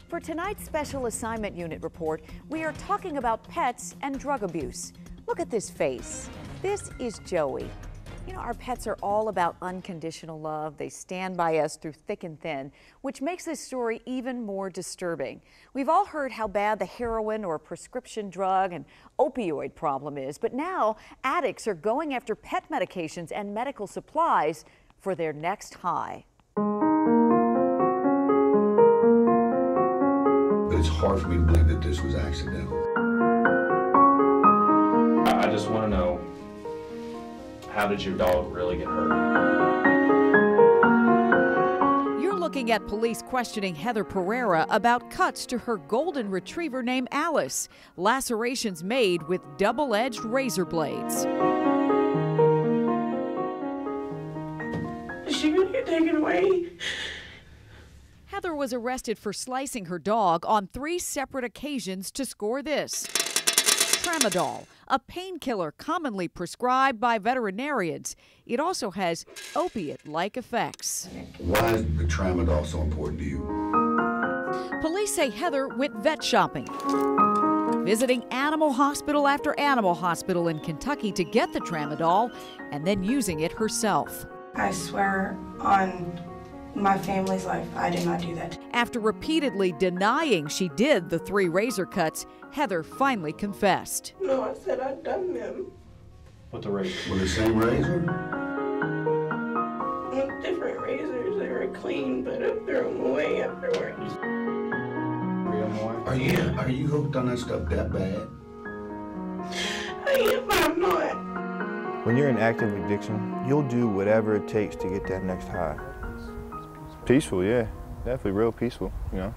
For tonight's Special Assignment Unit report, we are talking about pets and drug abuse. Look at this face. This is Joey. You know, our pets are all about unconditional love. They stand by us through thick and thin, which makes this story even more disturbing. We've all heard how bad the heroin or prescription drug and opioid problem is, but now addicts are going after pet medications and medical supplies for their next high. But it's hard for me to believe that this was accidental. I just want to know, how did your dog really get hurt? You're looking at police questioning Heather Pereira about cuts to her golden retriever named Alice, lacerations made with double-edged razor blades. Is she gonna get taken away? Heather was arrested for slicing her dog on 3 separate occasions to score this: tramadol, a painkiller commonly prescribed by veterinarians. It also has opiate-like effects. Why is the tramadol so important to you? Police say Heather went vet shopping, visiting animal hospital after animal hospital in Kentucky to get the tramadol, and then using it herself. I swear on my family's life, I did not do that. After repeatedly denying she did the 3 razor cuts, Heather finally confessed. No, I said I'd done them. With the razor? With the same razor? With different razors. They were clean, but I threw them away afterwards. Are you hooked on that stuff that bad? I am, but I'm not. When you're in active addiction, you'll do whatever it takes to get that next high. Peaceful, yeah. Definitely real peaceful, you know.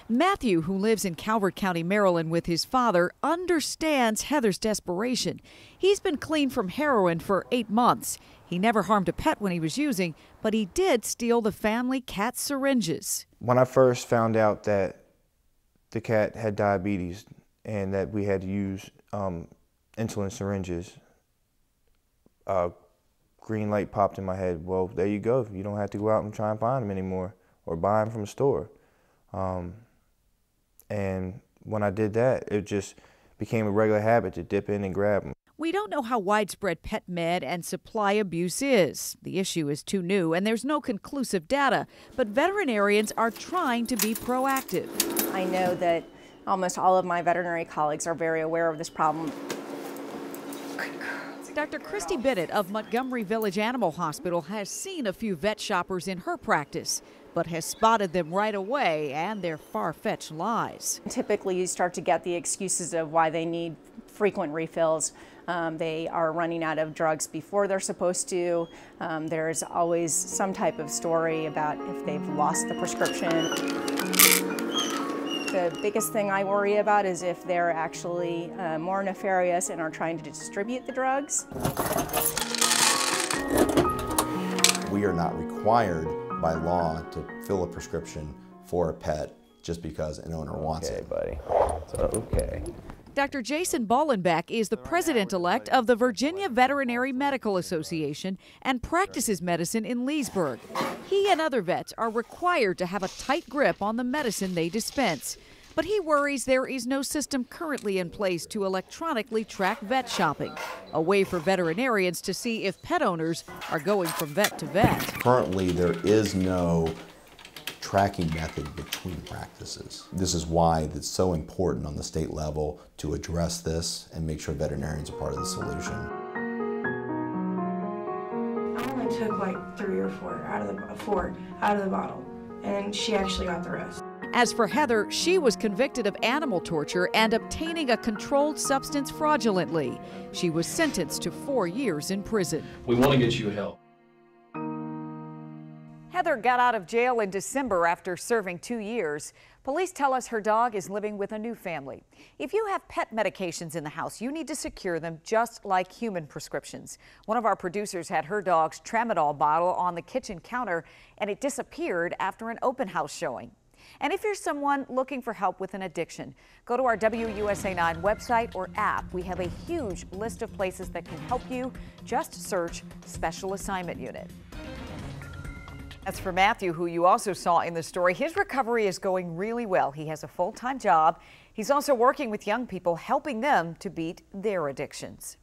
Matthew, who lives in Calvert County, Maryland with his father, understands Heather's desperation. He's been clean from heroin for 8 months. He never harmed a pet when he was using, but he did steal the family cat's syringes. When I first found out that the cat had diabetes and that we had to use insulin syringes, green light popped in my head. Well, there you go. You don't have to go out and try and find them anymore or buy them from a store. And when I did that, it just became a regular habit to dip in and grab them. We don't know how widespread pet med and supply abuse is. The issue is too new and there's no conclusive data, but veterinarians are trying to be proactive. I know that almost all of my veterinary colleagues are very aware of this problem. Dr. Christy Bennett of Montgomery Village Animal Hospital has seen a few vet shoppers in her practice, but has spotted them right away and their far-fetched lies. Typically, you start to get the excuses of why they need frequent refills. They are running out of drugs before they're supposed to. There's always some type of story about if they've lost the prescription. The biggest thing I worry about is if they're actually more nefarious and are trying to distribute the drugs. We are not required by law to fill a prescription for a pet just because an owner wants it. Okay, buddy. It's okay. Dr. Jason Ballenbeck is the president-elect of the Virginia Veterinary Medical Association and practices medicine in Leesburg. He and other vets are required to have a tight grip on the medicine they dispense. But he worries there is no system currently in place to electronically track vet shopping, a way for veterinarians to see if pet owners are going from vet to vet. Currently, there is no tracking method between practices. This is why it's so important on the state level to address this and make sure veterinarians are part of the solution. I only took like 3 or 4 out of the bottle, and she actually got the rest. As for Heather, she was convicted of animal torture and obtaining a controlled substance fraudulently. She was sentenced to 4 years in prison. We want to get you help. Heather got out of jail in December after serving 2 years. Police tell us her dog is living with a new family. If you have pet medications in the house, you need to secure them just like human prescriptions. One of our producers had her dog's tramadol bottle on the kitchen counter, and it disappeared after an open house showing. And if you're someone looking for help with an addiction, go to our WUSA 9 website or app. We have a huge list of places that can help you. Just search Special Assignment Unit. That's for Matthew, who you also saw in the story. His recovery is going really well. He has a full-time job. He's also working with young people, helping them to beat their addictions.